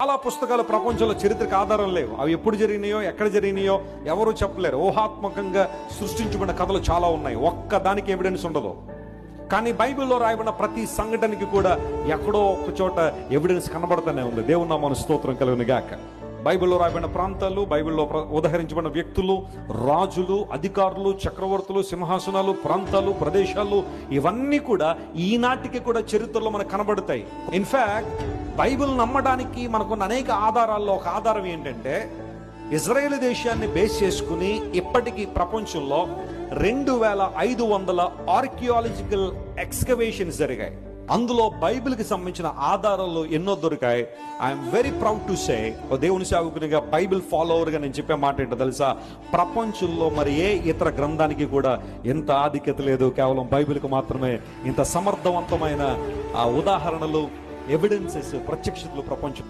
చాలా పుస్తకాలు ప్రపంచంలో చరిత్రకు ఆధారం లేవు. అవి ఎప్పుడు జరిగినాయో ఎక్కడ జరిగినాయో ఎవరు చెప్పలేరు. ఊహాత్మకంగా సృష్టించబడిన కథలు చాలా ఉన్నాయి, ఒక్క దానికి ఎవిడెన్స్ ఉండదు. కానీ బైబిల్లో రాయబడిన ప్రతి సంఘటనకి కూడా ఎక్కడో ఒక చోట ఎవిడెన్స్ కనబడుతూనే ఉంది. దేవుని నామమున స్తోత్రం కలుగును గాక. బైబిల్లో రాయబడిన ప్రాంతాలు, బైబిల్లో ఉదహరించబడిన వ్యక్తులు, రాజులు, అధికారులు, చక్రవర్తులు, సింహాసనాలు, ప్రాంతాలు, ప్రదేశాలు, ఇవన్నీ కూడా ఈనాటికి కూడా చరిత్రలో మనకు కనబడతాయి. ఇన్ఫాక్ట్ బైబిల్ నమ్మడానికి మనకున్న అనేక ఆధారాల్లో ఒక ఆధారం ఏంటంటే, ఇజ్రాయేల్ దేశాన్ని బేస్ చేసుకుని ఇప్పటికీ ప్రపంచంలో 2500 ఆర్కియాలజికల్ ఎక్స్కవేషన్స్ జరిగాయి. అందులో బైబిల్కి సంబంధించిన ఆధారాలు ఎన్నో దొరికాయి. I'm very proud to say, దేవుని సేవకునిగా, బైబిల్ ఫాలోవర్గా నేను చెప్పే మాట ఏంటో తెలుసా? ప్రపంచంలో మరి ఏ ఇతర గ్రంథానికి కూడా ఎంత ఆధిక్యత లేదు, కేవలం బైబిల్కి మాత్రమే ఇంత సమర్థవంతమైన ఉదాహరణలు, ఎవిడెన్సెస్, ప్రత్యక్షతలు ప్రపంచం